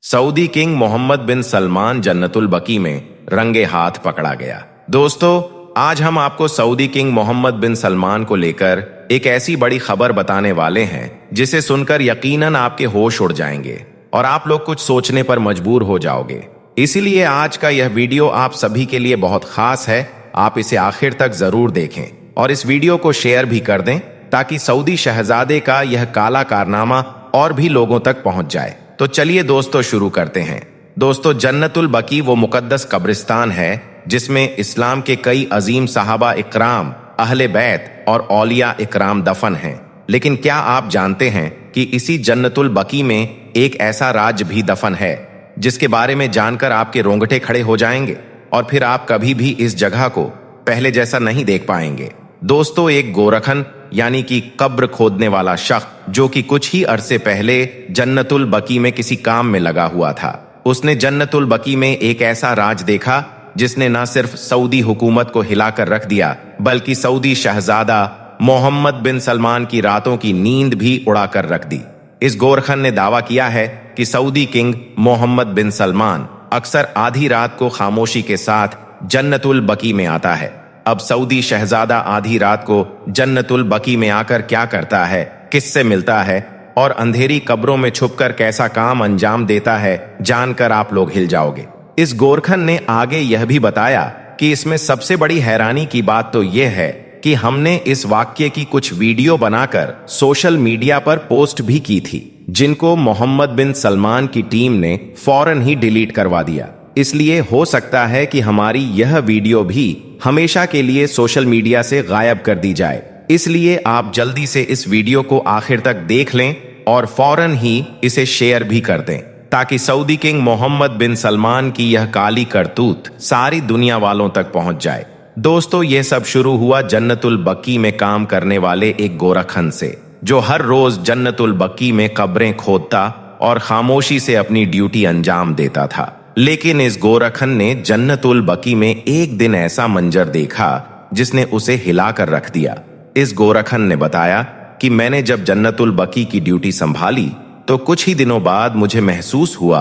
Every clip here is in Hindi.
सऊदी किंग मोहम्मद बिन सलमान जन्नतुल बकी में रंगे हाथ पकड़ा गया। दोस्तों, आज हम आपको सऊदी किंग मोहम्मद बिन सलमान को लेकर एक ऐसी बड़ी खबर बताने वाले हैं जिसे सुनकर यकीनन आपके होश उड़ जाएंगे और आप लोग कुछ सोचने पर मजबूर हो जाओगे। इसीलिए आज का यह वीडियो आप सभी के लिए बहुत खास है। आप इसे आखिर तक जरूर देखें और इस वीडियो को शेयर भी कर दें ताकि सऊदी शहजादे का यह काला कारनामा और भी लोगों तक पहुंच जाए। तो चलिए दोस्तों, शुरू करते हैं। दोस्तों, जन्नतुल बकी वो मुकद्दस कब्रिस्तान है जिसमें इस्लाम के कई अजीम सहाबा इकराम, अहले बैत और औलिया इकराम दफन हैं। लेकिन क्या आप जानते हैं कि इसी जन्नतुल बकी में एक ऐसा राज भी दफन है जिसके बारे में जानकर आपके रोंगटे खड़े हो जाएंगे और फिर आप कभी भी इस जगह को पहले जैसा नहीं देख पाएंगे। दोस्तों, एक गोरखन यानी कि कब्र खोदने वाला शख्स जो कि कुछ ही अरसे पहले जन्नतुल बकी में किसी काम में लगा हुआ था, उसने जन्नतुल बकी में एक ऐसा राज देखा जिसने न सिर्फ सऊदी हुकूमत को हिलाकर रख दिया बल्कि सऊदी शहजादा मोहम्मद बिन सलमान की रातों की नींद भी उड़ाकर रख दी। इस गोरखन ने दावा किया है कि सऊदी किंग मोहम्मद बिन सलमान अक्सर आधी रात को खामोशी के साथ जन्नतुल बकी में आता है। अब सऊदी शहजादा आधी रात को जन्नतुल बकी में आकर क्या करता है, किससे मिलता है और अंधेरी कब्रों में छुपकर कैसा काम अंजाम देता है, जानकर आप लोग हिल जाओगे। इस गोरखन ने आगे यह भी बताया कि इसमें सबसे बड़ी हैरानी की बात तो यह है कि हमने इस वाक्य की कुछ वीडियो बनाकर सोशल मीडिया पर पोस्ट भी की थी, जिनको मोहम्मद बिन सलमान की टीम ने फौरन ही डिलीट करवा दिया। इसलिए हो सकता है कि हमारी यह वीडियो भी हमेशा के लिए सोशल मीडिया से गायब कर दी जाए। इसलिए आप जल्दी से इस वीडियो को आखिर तक देख लें और फौरन ही इसे शेयर भी कर दें ताकि सऊदी किंग मोहम्मद बिन सलमान की यह काली करतूत सारी दुनिया वालों तक पहुंच जाए। दोस्तों, यह सब शुरू हुआ जन्नतुल बकी में काम करने वाले एक गोरखन से, जो हर रोज जन्नतुल बकी में कब्रें खोदता और खामोशी से अपनी ड्यूटी अंजाम देता था। लेकिन इस गोरखन ने जन्नतुल बकी में एक दिन ऐसा मंजर देखा जिसने उसे हिलाकर रख दिया। इस गोरखन ने बताया कि मैंने जब जन्नतुल बकी की ड्यूटी संभाली तो कुछ ही दिनों बाद मुझे महसूस हुआ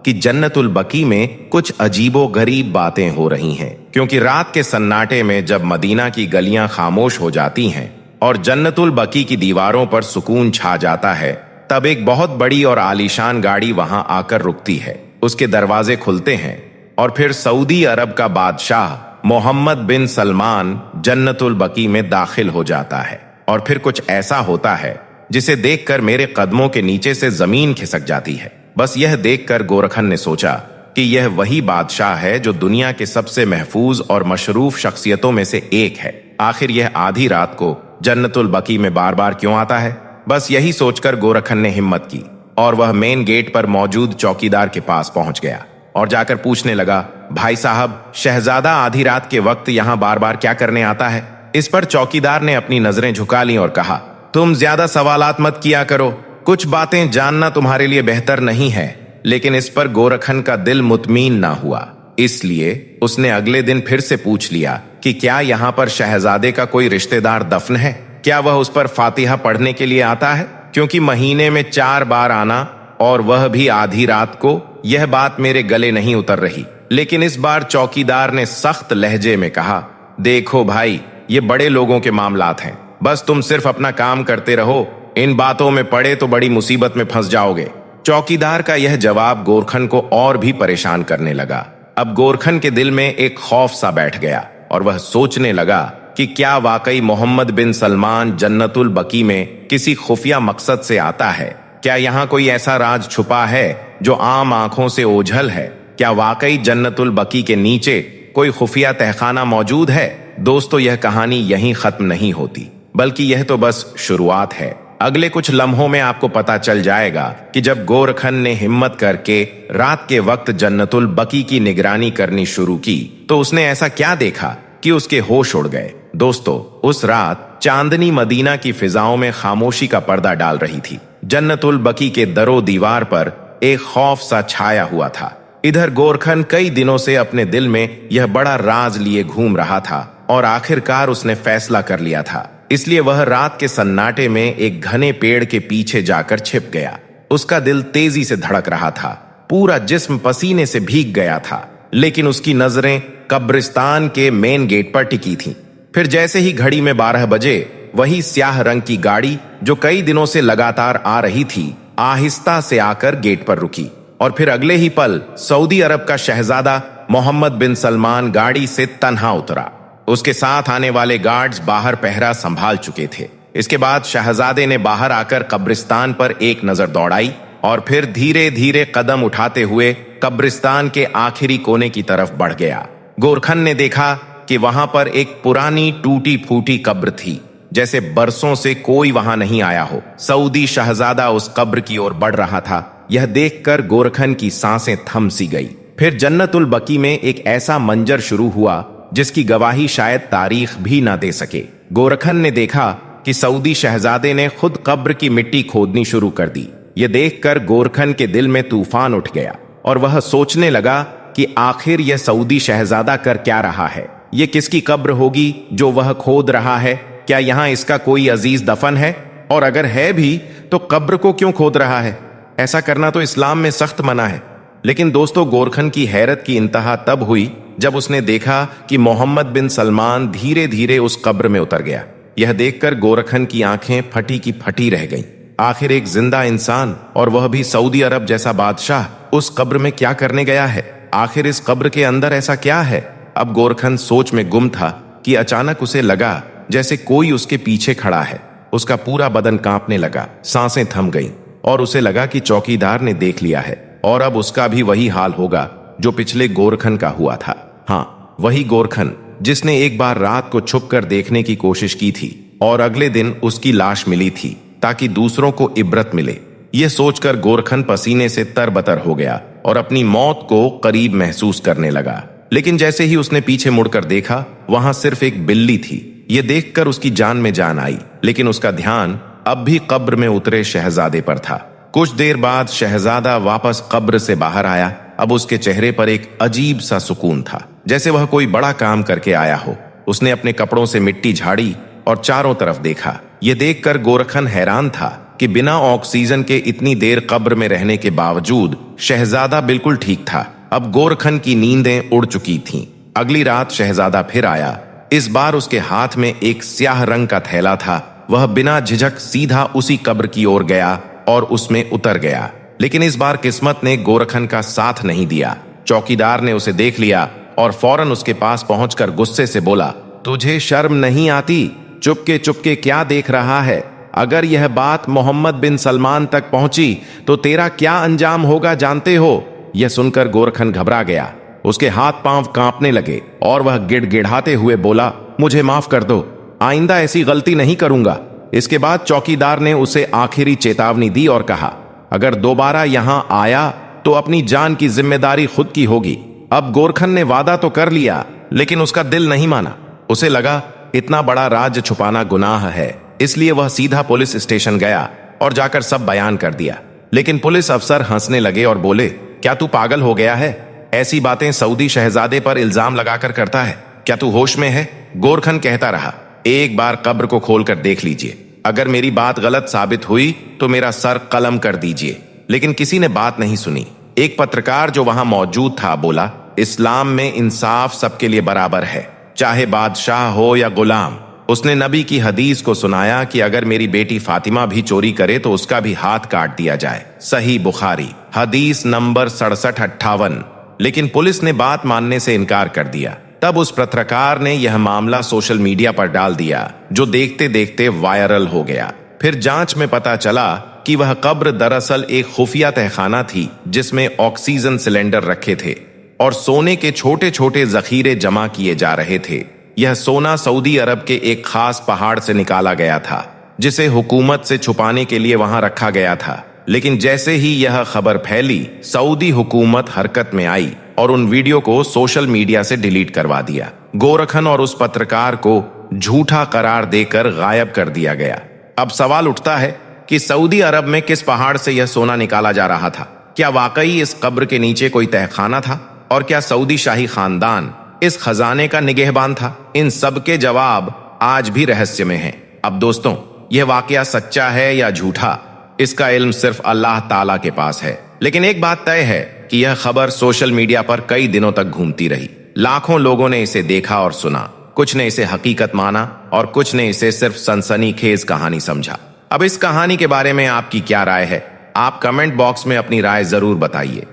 कि जन्नतुल बकी में कुछ अजीबो गरीब बातें हो रही हैं, क्योंकि रात के सन्नाटे में जब मदीना की गलियां खामोश हो जाती हैं और जन्नतुल बकी की दीवारों पर सुकून छा जाता है, तब एक बहुत बड़ी और आलीशान गाड़ी वहां आकर रुकती है। उसके दरवाजे खुलते हैं और फिर सऊदी अरब का बादशाह मोहम्मद बिन सलमान जन्नतुल बकी में दाखिल हो जाता है। और फिर कुछ ऐसा होता है जिसे देखकर मेरे कदमों के नीचे से जमीन खिसक जाती है। बस यह देखकर गोरखन ने सोचा कि यह वही बादशाह है जो दुनिया के सबसे महफूज और मशरूफ शख्सियतों में से एक है। आखिर यह आधी रात को जन्नतुल बकी में बार बार क्यों आता है? बस यही सोचकर गोरखन ने हिम्मत की और वह मेन गेट पर मौजूद चौकीदार के पास पहुंच गया और जाकर पूछने लगा, भाई साहब, शहजादा आधी रात के वक्त यहाँ बार बार क्या करने आता है? इस पर चौकीदार ने अपनी नजरें झुका ली और कहा, तुम ज्यादा सवालात मत किया करो, कुछ बातें जानना तुम्हारे लिए बेहतर नहीं है। लेकिन इस पर गोरखन का दिल मुतमीन ना हुआ, इसलिए उसने अगले दिन फिर से पूछ लिया कि क्या यहाँ पर शहजादे का कोई रिश्तेदार दफन है? क्या वह उस पर फातिहा पढ़ने के लिए आता है? क्योंकि महीने में 4 बार आना और वह भी आधी रात को, यह बात मेरे गले नहीं उतर रही। लेकिन इस बार चौकीदार ने सख्त लहजे में कहा, देखो भाई, ये बड़े लोगों के मामलात हैं, बस तुम सिर्फ अपना काम करते रहो, इन बातों में पड़े तो बड़ी मुसीबत में फंस जाओगे। चौकीदार का यह जवाब गोरखन को और भी परेशान करने लगा। अब गोरखन के दिल में एक खौफ सा बैठ गया और वह सोचने लगा कि क्या वाकई मोहम्मद बिन सलमान जन्नतुल बकी में किसी खुफिया मकसद से आता है? क्या यहाँ कोई ऐसा राज छुपा है जो आम आंखों से ओझल है? क्या वाकई जन्नतुल बकी के नीचे कोई खुफिया तहखाना मौजूद है? दोस्तों, यह कहानी यहीं खत्म नहीं होती, बल्कि यह तो बस शुरुआत है। अगले कुछ लम्हों में आपको पता चल जाएगा कि जब गोरखन ने हिम्मत करके रात के वक्त जन्नतुल बकी की निगरानी करनी शुरू की तो उसने ऐसा क्या देखा कि उसके होश उड़ गए। दोस्तों, उस रात चांदनी मदीना की फिजाओं में खामोशी का पर्दा डाल रही थी। जन्नतुल बकी के दरो दीवार पर एक खौफ सा छाया हुआ था। इधर गोरखन कई दिनों से अपने दिल में यह बड़ा राज लिए घूम रहा था और आखिरकार उसने फैसला कर लिया था। इसलिए वह रात के सन्नाटे में एक घने पेड़ के पीछे जाकर छिप गया। उसका दिल तेजी से धड़क रहा था। पूरा जिस्म पसीने से भीग गया था, लेकिन उसकी नजरें कब्रिस्तान के मेन गेट पर टिकी थीं। फिर जैसे ही घड़ी में 12 बजे वही स्याह रंग की गाड़ी जो कई दिनों से लगातार आ रही थी, आहिस्ता से आकर गेट पर रुकी और फिर अगले ही पल सऊदी अरब का शहजादा मोहम्मद बिन सलमान गाड़ी से तन्हा उतरा। उसके साथ आने वाले गार्ड्स बाहर पहरा संभाल चुके थे। इसके बाद शहजादे ने बाहर आकर कब्रिस्तान पर एक नजर दौड़ाई और फिर धीरे धीरे कदम उठाते हुए कब्रिस्तान के आखिरी कोने की तरफ बढ़ गया। गोरखन ने देखा कि वहां पर एक पुरानी टूटी फूटी कब्र थी, जैसे बरसों से कोई वहां नहीं आया हो। सऊदी शहजादा उस कब्र की ओर बढ़ रहा था। यह देखकर गोरखन की सांसें थम सी गई। फिर जन्नतुल बकी में एक ऐसा मंजर शुरू हुआ जिसकी गवाही शायद तारीख भी ना दे सके। गोरखन ने देखा कि सऊदी शहजादे ने खुद कब्र की मिट्टी खोदनी शुरू कर दी। यह देखकर गोरखन के दिल में तूफान उठ गया और वह सोचने लगा कि आखिर यह सऊदी शहजादा कर क्या रहा है। यह किसकी कब्र होगी जो वह खोद रहा है? क्या यहाँ इसका कोई अजीज दफन है? और अगर है भी तो कब्र को क्यों खोद रहा है? ऐसा करना तो इस्लाम में सख्त मना है। लेकिन दोस्तों, गोरखन की हैरत की इंतहा तब हुई जब उसने देखा कि मोहम्मद बिन सलमान धीरे धीरे उस कब्र में उतर गया। यह देखकर गोरखन की आंखें फटी की फटी रह गईं। आखिर एक जिंदा इंसान, और वह भी सऊदी अरब जैसा बादशाह, उस कब्र में क्या करने गया है? आखिर इस कब्र के अंदर ऐसा क्या है? अब गोरखन सोच में गुम था कि अचानक उसे लगा जैसे कोई उसके पीछे खड़ा है। उसका पूरा बदन कांपने लगा, सांसें थम गईं और उसे लगा कि चौकीदार ने देख लिया है और अब उसका भी वही हाल होगा जो पिछले गोरखन का हुआ था। हाँ, वही गोरखन जिसने एक बार रात को छुपकर देखने की कोशिश की थी और अगले दिन उसकी लाश मिली थी ताकि दूसरों को इबरत मिले। यह सोचकर गोरखन पसीने से तरबतर हो गया और अपनी मौत को करीब महसूस करने लगा। लेकिन जैसे ही उसने पीछे मुड़कर देखा, वहां सिर्फ एक बिल्ली थी। यह देखकर उसकी जान में जान आई, लेकिन उसका ध्यान अब भी कब्र में उतरे शहजादे पर था। कुछ देर बाद शहजादा वापस कब्र से बाहर आया। अब उसके चेहरे पर एक अजीब सा सुकून था, जैसे वह कोई बड़ा काम करके आया हो। उसने अपने कपड़ों से मिट्टी झाड़ी और चारों तरफ देखा। यह देखकर गोरखन हैरान था कि बिना ऑक्सीजन के इतनी देर कब्र में रहने के बावजूद शहजादा बिल्कुल ठीक था। अब गोरखन की नींदें उड़ चुकी थीं। अगली रात शहजादा फिर आया। इस बार उसके हाथ में एक स्याह रंग का थैला था। वह बिना झिझक सीधा उसी कब्र की ओर गया और उसमें उतर गया। लेकिन इस बार किस्मत ने गोरखन का साथ नहीं दिया। चौकीदार ने उसे देख लिया और फौरन उसके पास पहुंचकर गुस्से से बोला, तुझे शर्म नहीं आती? चुपके चुपके क्या देख रहा है? अगर यह बात मोहम्मद बिन सलमान तक पहुंची तो तेरा क्या अंजाम होगा जानते हो? यह सुनकर गोरखन घबरा गया। उसके हाथ पांव कांपने लगे और वह गिड़गिड़ाते हुए बोला, मुझे माफ कर दो, आइंदा ऐसी गलती नहीं करूंगा। इसके बाद चौकीदार ने उसे आखिरी चेतावनी दी और कहा, अगर दोबारा यहां आया तो अपनी जान की जिम्मेदारी खुद की होगी। अब गोरखन ने वादा तो कर लिया, लेकिन उसका दिल नहीं माना। उसे लगा इतना बड़ा राज छुपाना गुनाह है, इसलिए वह सीधा पुलिस स्टेशन गया और जाकर सब बयान कर दिया। लेकिन पुलिस अफसर हंसने लगे और बोले, क्या तू पागल हो गया है? ऐसी बातें सऊदी शहजादे पर इल्जाम लगाकर करता है? क्या तू होश में है? गोरखन कहता रहा, एक बार कब्र को खोलकर देख लीजिए। अगर मेरी बात गलत साबित हुई तो मेरा सर कलम कर दीजिए। लेकिन किसी ने बात नहीं सुनी। एक पत्रकार जो वहां मौजूद था बोला, इस्लाम में इंसाफ सबके लिए बराबर है, चाहे बादशाह हो या गुलाम। उसने नबी की हदीस को सुनाया कि अगर मेरी बेटी फातिमा भी चोरी करे तो उसका भी हाथ काट दिया जाए। सही बुखारी हदीस नंबर 6758। लेकिन पुलिस ने बात मानने से इनकार कर दिया। तब उस पत्रकार ने यह मामला सोशल मीडिया पर डाल दिया, जो देखते देखते वायरल हो गया। फिर जांच में पता चला कि वह कब्र दरअसल एक खुफिया तहखाना थी, जिसमें ऑक्सीजन सिलेंडर रखे थे और सोने के छोटे छोटे जखीरे जमा किए जा रहे थे। यह सोना सऊदी अरब के एक खास पहाड़ से निकाला गया था, जिसे हुकूमत से छुपाने के लिए वहां रखा गया था। लेकिन जैसे ही यह खबर फैली, सऊदी हुकूमत हरकत में आई और उन वीडियो को सोशल मीडिया से डिलीट करवा दिया। गोरखन और उस पत्रकार को झूठा करार देकर गायब कर दिया गया। अब सवाल उठता है कि सऊदी अरब में किस पहाड़ से यह सोना निकाला जा रहा था? क्या वाकई इस कब्र के नीचे कोई तहखाना था? और क्या सऊदी शाही खानदान इस खजाने का निगहबान था? इन सब के जवाब आज भी रहस्य में हैं। अब दोस्तों, यह वाकया सच्चा है या झूठा, इसका इल्म सिर्फ अल्लाह ताला के पास है। लेकिन एक बात तय है कि यह खबर सोशल मीडिया पर कई दिनों तक घूमती रही। लाखों लोगों ने इसे देखा और सुना। कुछ ने इसे हकीकत माना और कुछ ने इसे सिर्फ सनसनीखेज कहानी समझा। अब इस कहानी के बारे में आपकी क्या राय है? आप कमेंट बॉक्स में अपनी राय जरूर बताइए।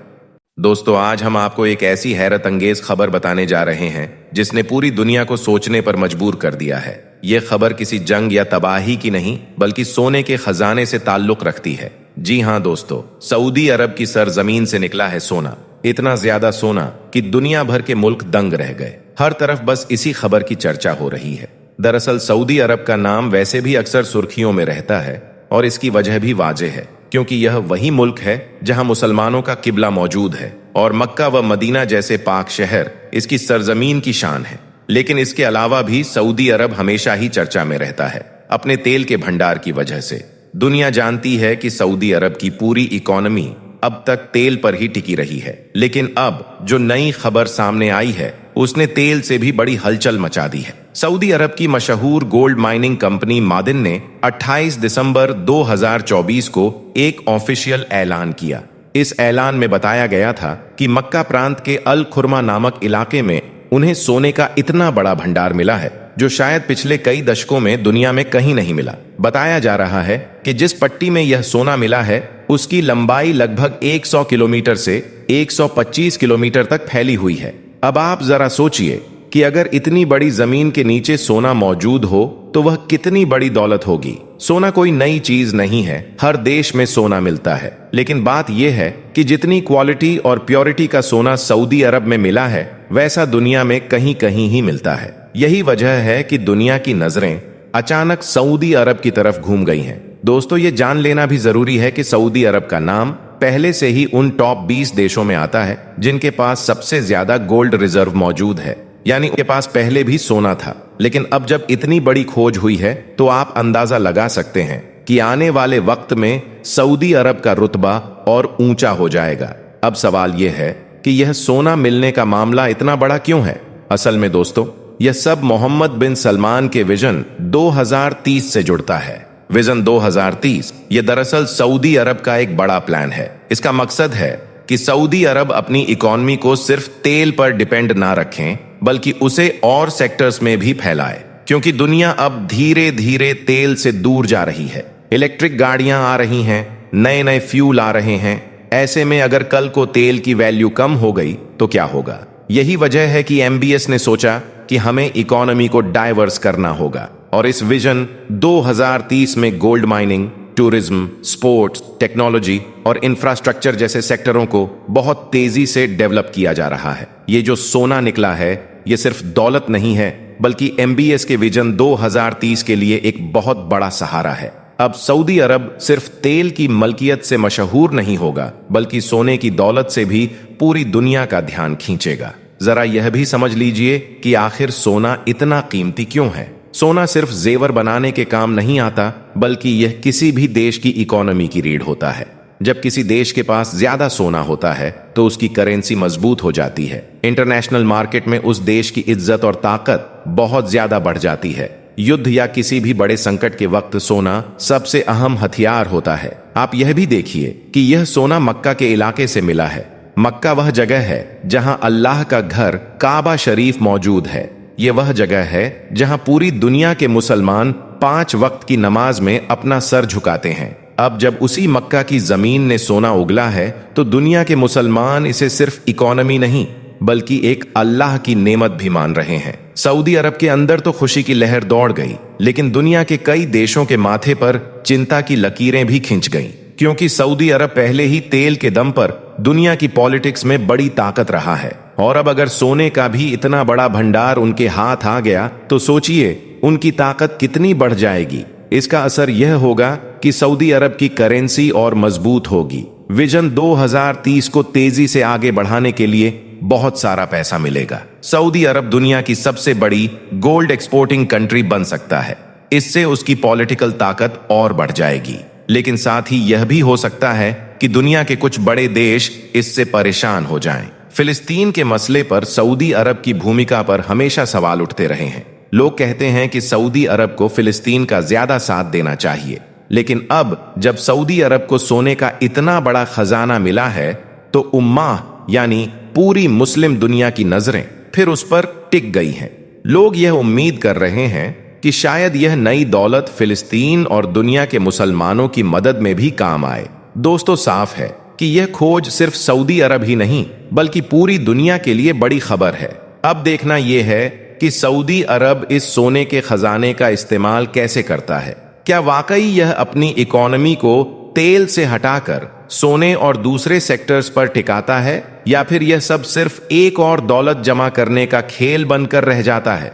दोस्तों, आज हम आपको एक ऐसी हैरत अंगेज खबर बताने जा रहे हैं जिसने पूरी दुनिया को सोचने पर मजबूर कर दिया है। यह खबर किसी जंग या तबाही की नहीं, बल्कि सोने के खजाने से ताल्लुक रखती है। जी हाँ दोस्तों, सऊदी अरब की सरजमीन से निकला है सोना। इतना ज्यादा सोना कि दुनिया भर के मुल्क दंग रह गए। हर तरफ बस इसी खबर की चर्चा हो रही है। दरअसल सऊदी अरब का नाम वैसे भी अक्सर सुर्खियों में रहता है और इसकी वजह भी वाज़ेह है, क्योंकि यह वही मुल्क है जहां मुसलमानों का किबला मौजूद है और मक्का व मदीना जैसे पाक शहर इसकी सरजमीन की शान है। लेकिन इसके अलावा भी सऊदी अरब हमेशा ही चर्चा में रहता है अपने तेल के भंडार की वजह से। दुनिया जानती है कि सऊदी अरब की पूरी इकोनॉमी अब तक तेल पर ही टिकी रही है, लेकिन अब जो नई खबर सामने आई है उसने तेल से भी बड़ी हलचल मचा दी है। सऊदी अरब की मशहूर गोल्ड माइनिंग कंपनी मादिन ने 28 दिसंबर 2024 को एक ऑफिशियल ऐलान किया। इस ऐलान में बताया गया था कि मक्का प्रांत के अल खुरमा नामक इलाके में उन्हें सोने का इतना बड़ा भंडार मिला है जो शायद पिछले कई दशकों में दुनिया में कहीं नहीं मिला। बताया जा रहा है कि जिस पट्टी में यह सोना मिला है उसकी लंबाई लगभग 100 किलोमीटर से 125 किलोमीटर तक फैली हुई है। अब आप जरा सोचिए कि अगर इतनी बड़ी जमीन के नीचे सोना मौजूद हो तो वह कितनी बड़ी दौलत होगी। सोना कोई नई चीज नहीं है, हर देश में सोना मिलता है। लेकिन बात यह है कि जितनी क्वालिटी और प्योरिटी का सोना सऊदी अरब में मिला है वैसा दुनिया में कहीं कहीं ही मिलता है। यही वजह है कि दुनिया की नजरें अचानक सऊदी अरब की तरफ घूम गई हैं। दोस्तों, ये जान लेना भी जरूरी है कि सऊदी अरब का नाम पहले से ही उन टॉप 20 देशों में आता है जिनके पास सबसे ज्यादा गोल्ड रिजर्व मौजूद है। यानी उनके पास पहले भी सोना था, लेकिन अब जब इतनी बड़ी खोज हुई है तो आप अंदाजा लगा सकते हैं कि आने वाले वक्त में सऊदी अरब का रुतबा और ऊंचा हो जाएगा। अब सवाल यह है कि यह सोना मिलने का मामला इतना बड़ा क्यों है? असल में दोस्तों, यह सब मोहम्मद बिन सलमान के विजन 2030 से जुड़ता है। विजन 2030 ये दरअसल सऊदी अरब का एक बड़ा प्लान है। इसका मकसद है कि सऊदी अरब अपनी इकोनॉमी को सिर्फ तेल पर डिपेंड ना रखें, बल्कि उसे और सेक्टर्स में भी फैलाए, क्योंकि दुनिया अब धीरे धीरे तेल से दूर जा रही है। इलेक्ट्रिक गाड़ियां आ रही हैं, नए नए फ्यूल आ रहे हैं। ऐसे में अगर कल को तेल की वैल्यू कम हो गई तो क्या होगा? यही वजह है कि MBS ने सोचा कि हमें इकोनॉमी को डाइवर्स करना होगा और इस विजन 2030 में gold mining, tourism, sports, technology और इंफ्रास्ट्रक्चर जैसे सेक्टरों को बहुत तेजी से डेवलप किया जा रहा है। ये जो सोना निकला है ये सिर्फ दौलत नहीं है, बल्कि MBS के विजन 2030 के लिए एक बहुत बड़ा सहारा है। अब सऊदी अरब सिर्फ तेल की मलकियत से मशहूर नहीं होगा, बल्कि सोने की दौलत से भी पूरी दुनिया का ध्यान खींचेगा। जरा यह भी समझ लीजिए कि आखिर सोना इतना कीमती क्यों है। सोना सिर्फ जेवर बनाने के काम नहीं आता, बल्कि यह किसी भी देश की इकोनॉमी की रीढ़ होता है। जब किसी देश के पास ज्यादा सोना होता है तो उसकी करेंसी मजबूत हो जाती है। इंटरनेशनल मार्केट में उस देश की इज्जत और ताकत बहुत ज्यादा बढ़ जाती है। युद्ध या किसी भी बड़े संकट के वक्त सोना सबसे अहम हथियार होता है। आप यह भी देखिए कि यह सोना मक्का के इलाके से मिला है। मक्का वह जगह है जहां अल्लाह का घर काबा शरीफ मौजूद है। यह वह जगह है जहां पूरी दुनिया के मुसलमान 5 वक्त की नमाज में अपना सर झुकाते हैं। अब जब उसी मक्का की जमीन ने सोना उगला है तो दुनिया के मुसलमान इसे सिर्फ इकोनॉमी नहीं, बल्कि एक अल्लाह की नेमत भी मान रहे हैं। सऊदी अरब के अंदर तो खुशी की लहर दौड़ गई, लेकिन दुनिया के कई देशों के माथे पर चिंता की लकीरें भी खिंच गईं, क्योंकि सऊदी अरब पहले ही तेल के दम पर दुनिया की पॉलिटिक्स में बड़ी ताकत रहा है। और अब अगर सोने का भी इतना बड़ा भंडार उनके हाथ आ गया तो सोचिए उनकी ताकत कितनी बढ़ जाएगी। इसका असर यह होगा कि सऊदी अरब की करेंसी और मजबूत होगी। विजन 2030 को तेजी से आगे बढ़ाने के लिए बहुत सारा पैसा मिलेगा। सऊदी अरब दुनिया की सबसे बड़ी गोल्ड एक्सपोर्टिंग कंट्री बन सकता है। इससे उसकी पॉलिटिकल ताकत और बढ़ जाएगी। लेकिन साथ ही यह भी हो सकता है कि दुनिया के कुछ बड़े देश इससे परेशान हो जाएं। फिलिस्तीन के मसले पर सऊदी अरब की भूमिका पर हमेशा सवाल उठते रहे हैं। लोग कहते हैं कि सऊदी अरब को फिलिस्तीन का ज्यादा साथ देना चाहिए, लेकिन अब जब सऊदी अरब को सोने का इतना बड़ा खजाना मिला है तो उम्मा यानी पूरी मुस्लिम दुनिया की नजरें फिर उस पर टिक गई हैं। लोग यह उम्मीद कर रहे हैं कि शायद यह नई दौलत फिलिस्तीन और दुनिया के मुसलमानों की मदद में भी काम आए। दोस्तों, साफ है कि यह खोज सिर्फ सऊदी अरब ही नहीं बल्कि पूरी दुनिया के लिए बड़ी खबर है। अब देखना यह है कि सऊदी अरब इस सोने के खजाने का इस्तेमाल कैसे करता है। क्या वाकई यह अपनी इकोनॉमी को तेल से हटाकर सोने और दूसरे सेक्टर्स पर टिकाता है, या फिर यह सब सिर्फ एक और दौलत जमा करने का खेल बनकर रह जाता है।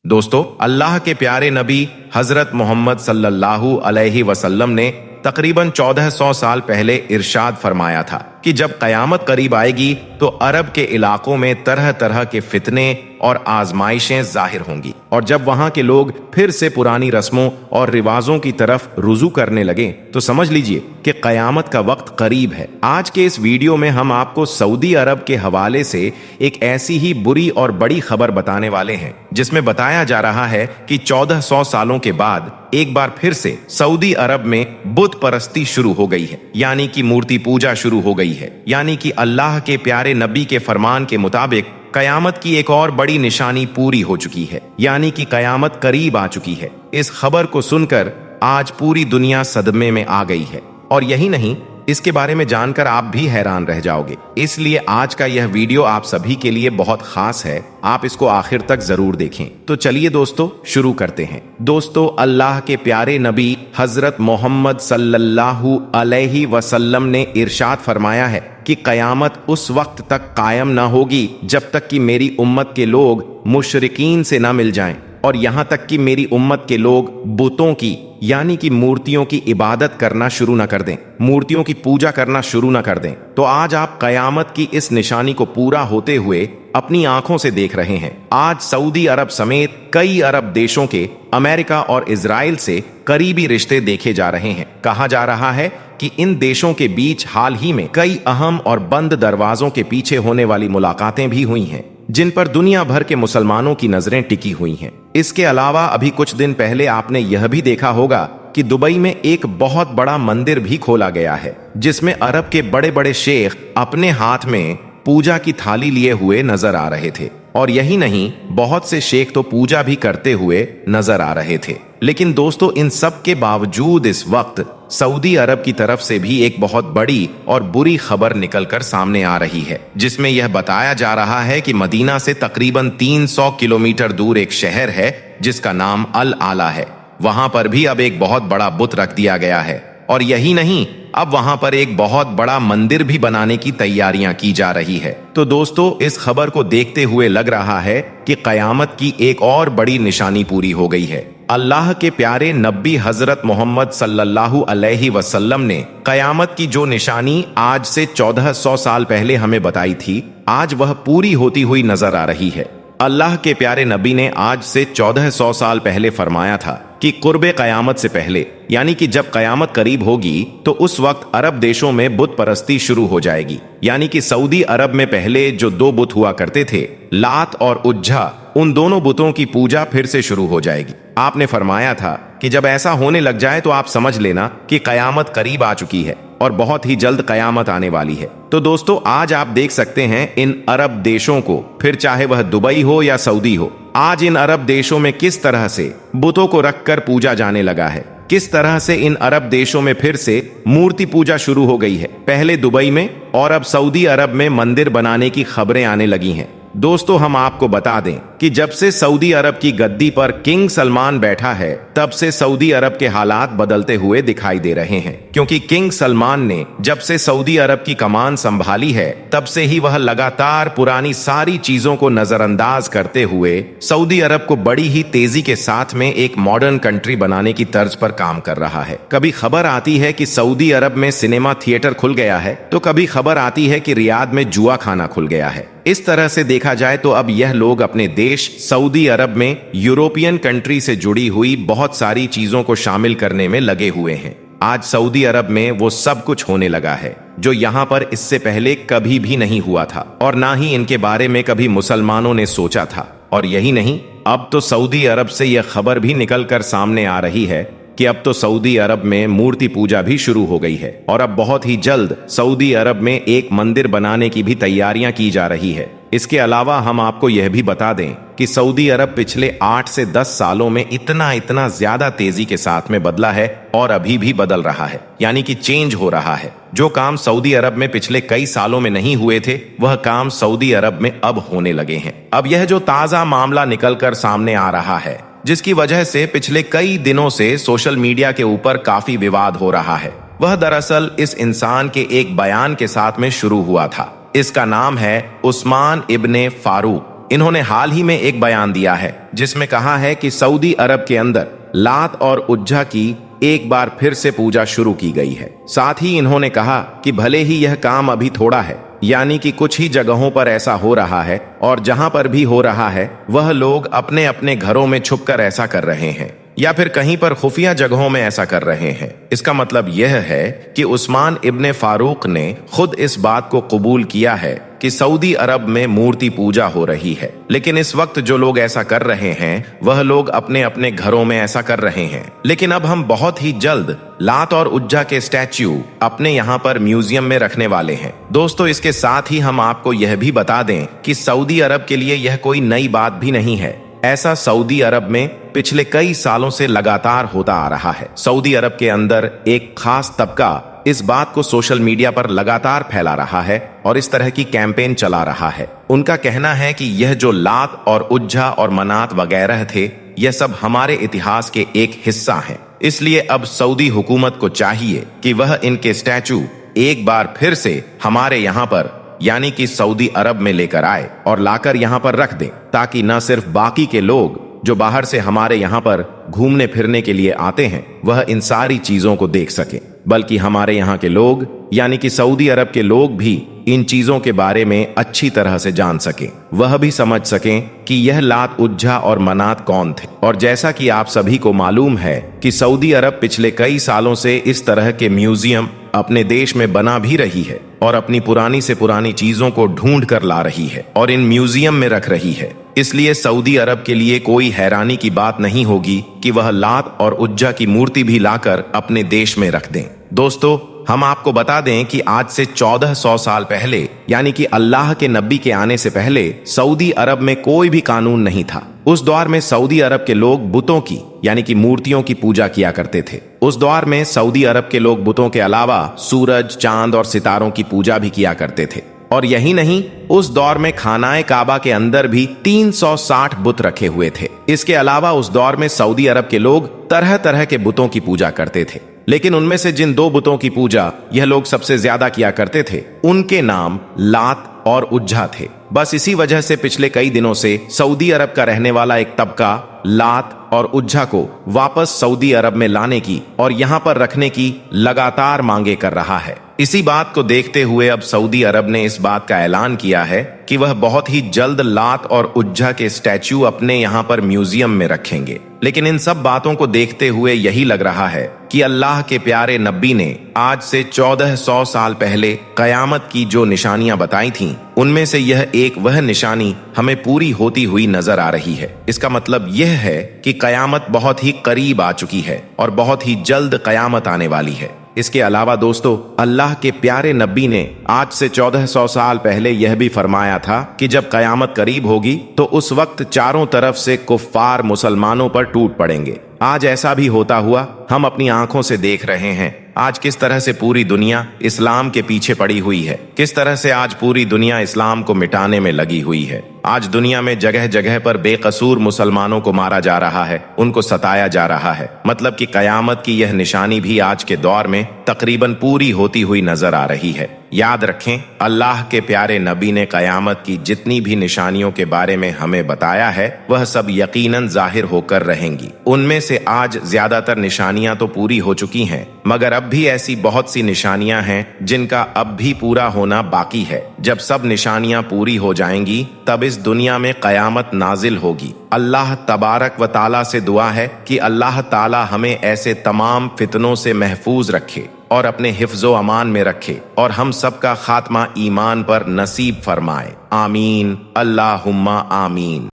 दोस्तों, अल्लाह के प्यारे नबी हजरत मोहम्मद सल्लल्लाहु अलैहि वसल्लम ने तकरीबन 1400 साल पहले इरशाद फरमाया था कि जब कयामत करीब आएगी तो अरब के इलाकों में तरह तरह के फितने और आजमाइशें जाहिर होंगी, और जब वहां के लोग फिर से पुरानी रस्मों और रिवाजों की तरफ रुजू करने लगे तो समझ लीजिए कि कयामत का वक्त करीब है। आज के इस वीडियो में हम आपको सऊदी अरब के हवाले से एक ऐसी ही बुरी और बड़ी खबर बताने वाले हैं जिसमें बताया जा रहा है कि 1400 सालों के बाद एक बार फिर से सऊदी अरब में बुत परस्ती शुरू हो गई है, यानी कि मूर्ति पूजा शुरू हो गई है। यानी कि अल्लाह के प्यारे नबी के फरमान के मुताबिक कयामत की एक और बड़ी निशानी पूरी हो चुकी है, यानी कि कयामत करीब आ चुकी है। इस खबर को सुनकर आज पूरी दुनिया सदमे में आ गई है, और यही नहीं, इसके बारे में जानकर आप भी हैरान रह जाओगे। इसलिए आज का यह वीडियो आप सभी के लिए बहुत खास है, आप इसको आखिर तक जरूर देखें। तो चलिए दोस्तों, शुरू करते हैं। दोस्तों, अल्लाह के प्यारे नबी हजरत मोहम्मद सल्लल्लाहु अलैहि वसल्लम ने इरशाद फरमाया है कि कयामत उस वक्त तक कायम ना होगी जब तक कि मेरी उम्मत के लोग मुशरिकीन से ना मिल जाएं, और यहां तक कि मेरी उम्मत के लोग बुतों की यानी कि मूर्तियों की इबादत करना शुरू न कर दें, मूर्तियों की पूजा करना शुरू न कर दें। तो आज आप कयामत की इस निशानी को पूरा होते हुए अपनी आंखों से देख रहे हैं। आज सऊदी अरब समेत कई अरब देशों के अमेरिका और इजराइल से करीबी रिश्ते देखे जा रहे हैं। कहा जा रहा है कि इन देशों के बीच हाल ही में कई अहम और बंद दरवाजों के पीछे होने वाली मुलाकातें भी हुई हैं, जिन पर दुनिया भर के मुसलमानों की नजरें टिकी हुई हैं। इसके अलावा अभी कुछ दिन पहले आपने यह भी देखा होगा कि दुबई में एक बहुत बड़ा मंदिर भी खोला गया है, जिसमें अरब के बड़े बड़े शेख अपने हाथ में पूजा की थाली लिए हुए नजर आ रहे थे। और यही नहीं, बहुत से शेख तो पूजा भी करते हुए नजर आ रहे थे। लेकिन दोस्तों, इन सब के बावजूद इस वक्त सऊदी अरब की तरफ से भी एक बहुत बड़ी और बुरी खबर निकलकर सामने आ रही है, जिसमें यह बताया जा रहा है कि मदीना से तकरीबन 300 किलोमीटर दूर एक शहर है जिसका नाम अल आला है। वहां पर भी अब एक बहुत बड़ा बुत रख दिया गया है, और यही नहीं, अब वहां पर एक बहुत बड़ा मंदिर भी बनाने की तैयारियां की जा रही है। तो दोस्तों, इस खबर को देखते हुए लग रहा है कि कयामत की एक और बड़ी निशानी पूरी हो गई है। अल्लाह के प्यारे नबी हजरत मोहम्मद सल्लल्लाहु अलैहि वसल्लम ने कयामत की जो निशानी आज से 1400 साल पहले हमें बताई थी, आज वह पूरी होती हुई नजर आ रही है। अल्लाह के प्यारे नबी ने आज से 1400 साल पहले फरमाया था कि कुर्बे कयामत से पहले, यानी कि जब कयामत करीब होगी तो उस वक्त अरब देशों में बुत परस्ती शुरू हो जाएगी। यानी कि सऊदी अरब में पहले जो दो बुत हुआ करते थे, लात और उज्जा, उन दोनों बुतों की पूजा फिर से शुरू हो जाएगी। आपने फरमाया था कि जब ऐसा होने लग जाए तो आप समझ लेना कि कयामत करीब आ चुकी है और बहुत ही जल्द कयामत आने वाली है। तो दोस्तों, आज आप देख सकते हैं इन अरब देशों को, फिर चाहे वह दुबई हो या सऊदी हो, आज इन अरब देशों में किस तरह से बुतों को रखकर पूजा जाने लगा है, किस तरह से इन अरब देशों में फिर से मूर्ति पूजा शुरू हो गई है। पहले दुबई में और अब सऊदी अरब में मंदिर बनाने की खबरें आने लगी हैं। दोस्तों, हम आपको बता दें कि जब से सऊदी अरब की गद्दी पर किंग सलमान बैठा है, तब से सऊदी अरब के हालात बदलते हुए दिखाई दे रहे हैं। क्योंकि किंग सलमान ने जब से सऊदी अरब की कमान संभाली है, तब से ही वह लगातार पुरानी सारी चीजों को नजरअंदाज करते हुए सऊदी अरब को बड़ी ही तेजी के साथ में एक मॉडर्न कंट्री बनाने की तर्ज पर काम कर रहा है। कभी खबर आती है कि सऊदी अरब में सिनेमा थिएटर खुल गया है, तो कभी खबर आती है कि रियाद में जुआ खाना खुल गया है। इस तरह से देखा जाए तो अब यह लोग अपने देश सऊदी अरब में यूरोपियन कंट्री से जुड़ी हुई बहुत सारी चीजों को शामिल करने में लगे हुए हैं। आज सऊदी अरब में वो सब कुछ होने लगा है जो यहाँ पर इससे पहले कभी भी नहीं हुआ था, और ना ही इनके बारे में कभी मुसलमानों ने सोचा था। और यही नहीं, अब तो सऊदी अरब से यह खबर भी निकल कर सामने आ रही है कि अब तो सऊदी अरब में मूर्ति पूजा भी शुरू हो गई है और अब बहुत ही जल्द सऊदी अरब में एक मंदिर बनाने की भी तैयारियां की जा रही है। इसके अलावा हम आपको यह भी बता दें कि सऊदी अरब पिछले 8 से 10 सालों में इतना ज्यादा तेजी के साथ में बदला है और अभी भी बदल रहा है, यानी कि चेंज हो रहा है। जो काम सऊदी अरब में पिछले कई सालों में नहीं हुए थे, वह काम सऊदी अरब में अब होने लगे हैं। अब यह जो ताजा मामला निकलकर सामने आ रहा है, जिसकी वजह से पिछले कई दिनों से सोशल मीडिया के ऊपर काफी विवाद हो रहा है, वह दरअसल इस इंसान के एक बयान के साथ में शुरू हुआ था। इसका नाम है उस्मान इब्ने फारूक। इन्होंने हाल ही में एक बयान दिया है जिसमें कहा है कि सऊदी अरब के अंदर लात और उज्जा की एक बार फिर से पूजा शुरू की गई है। साथ ही इन्होंने कहा कि भले ही यह काम अभी थोड़ा है, यानी कि कुछ ही जगहों पर ऐसा हो रहा है, और जहां पर भी हो रहा है वह लोग अपने अपने घरों में छुपकर ऐसा कर रहे हैं या फिर कहीं पर खुफिया जगहों में ऐसा कर रहे हैं। इसका मतलब यह है कि उस्मान इब्ने फारूक ने खुद इस बात को कबूल किया है कि सऊदी अरब में मूर्ति पूजा हो रही है, लेकिन इस वक्त जो लोग ऐसा कर रहे हैं वह लोग अपने अपने घरों में ऐसा कर रहे हैं। लेकिन अब हम बहुत ही जल्द लात और उज्जा के स्टैच्यू अपने यहाँ पर म्यूजियम में रखने वाले हैं। दोस्तों, इसके साथ ही हम आपको यह भी बता दें कि सऊदी अरब के लिए यह कोई नई बात भी नहीं है। ऐसा सऊदी अरब में पिछले कई सालों से लगातार होता आ रहा है। सऊदी अरब के अंदर एक खास तबका इस बात को सोशल मीडिया पर लगातार फैला रहा है और इस तरह की कैंपेन चला रहा है। उनका कहना है कि यह जो लात और उज्जा और मनात वगैरह थे, यह सब हमारे इतिहास के एक हिस्सा हैं। इसलिए अब सऊदी हुकूमत को चाहिए कि वह इनके स्टैचू एक बार फिर से हमारे यहाँ पर, यानी कि सऊदी अरब में लेकर आए और लाकर यहाँ पर रख दें, ताकि न सिर्फ बाकी के लोग जो बाहर से हमारे यहाँ पर घूमने फिरने के लिए आते हैं वह इन सारी चीजों को देख सकें, बल्कि हमारे यहाँ के लोग, यानी कि सऊदी अरब के लोग भी इन चीजों के बारे में अच्छी तरह से जान सकें। वह भी समझ सकें कि यह लात उज्जा और मनात कौन थे। और जैसा कि आप सभी को मालूम है कि सऊदी अरब पिछले कई सालों से इस तरह के म्यूजियम अपने देश में बना भी रही है और अपनी पुरानी से पुरानी चीजों को ढूंढ कर ला रही है और इन म्यूजियम में रख रही है। इसलिए सऊदी अरब के लिए कोई हैरानी की बात नहीं होगी कि वह लात और उज्जा की मूर्ति भी लाकर अपने देश में रख दें। दोस्तों, हम आपको बता दें कि आज से 1400 साल पहले, यानी कि अल्लाह के नबी के आने से पहले सऊदी अरब में कोई भी कानून नहीं था। उस दौर में सऊदी अरब के लोग बुतों की, यानी कि मूर्तियों की पूजा किया करते थे। उस दौर में सऊदी अरब के लोग बुतों के अलावा सूरज, चांद और सितारों की पूजा भी किया करते थे। और यही नहीं, उस दौर में खानाए काबा के अंदर भी 360 बुत रखे हुए थे। इसके अलावा उस दौर में सऊदी अरब के लोग तरह तरह के बुतों की पूजा करते थे। लेकिन उनमें से जिन 2 बुतों की पूजा यह लोग सबसे ज्यादा किया करते थे, उनके नाम लात और उज्जा थे। बस इसी वजह से पिछले कई दिनों से सऊदी अरब का रहने वाला एक तबका लात और उज्जा को वापस सऊदी अरब में लाने की और यहाँ पर रखने की लगातार मांगे कर रहा है। इसी बात को देखते हुए अब सऊदी अरब ने इस बात का ऐलान किया है कि वह बहुत ही जल्द लात और उज्जा के स्टैच्यू अपने यहाँ पर म्यूजियम में रखेंगे। लेकिन इन सब बातों को देखते हुए यही लग रहा है कि अल्लाह के प्यारे नबी ने आज से 1400 साल पहले कयामत की जो निशानियां बताई थीं, उनमें से यह एक वह निशानी हमें पूरी होती हुई नजर आ रही है। इसका मतलब यह है कि कयामत बहुत ही करीब आ चुकी है और बहुत ही जल्द कयामत आने वाली है। इसके अलावा दोस्तों, अल्लाह के प्यारे नबी ने आज से 1400 साल पहले यह भी फरमाया था कि जब कयामत करीब होगी तो उस वक्त चारों तरफ से कुफ्फार मुसलमानों पर टूट पड़ेंगे। आज ऐसा भी होता हुआ हम अपनी आंखों से देख रहे हैं। आज किस तरह से पूरी दुनिया इस्लाम के पीछे पड़ी हुई है, किस तरह से आज पूरी दुनिया इस्लाम को मिटाने में लगी हुई है। आज दुनिया में जगह जगह पर बेकसूर मुसलमानों को मारा जा रहा है, उनको सताया जा रहा है। मतलब कि कयामत की यह निशानी भी आज के दौर में तकरीबन पूरी होती हुई नजर आ रही है। याद रखें, अल्लाह के प्यारे नबी ने कयामत की जितनी भी निशानियों के बारे में हमें बताया है वह सब यकीनन जाहिर होकर रहेंगी। उनमें से आज ज्यादातर निशानियां तो पूरी हो चुकी हैं, मगर अब भी ऐसी बहुत सी निशानियां हैं जिनका अब भी पूरा होना बाकी है। जब सब निशानियां पूरी हो जाएंगी तब इस दुनिया में कयामत नाजिल होगी। अल्लाह तबारक व ताला से दुआ है कि अल्लाह ताला हमें ऐसे तमाम फितनों से महफूज रखे और अपने हिफ्जो अमान में रखे और हम सबका खात्मा ईमान पर नसीब फरमाए। आमीन, अल्लाहुम्मा आमीन।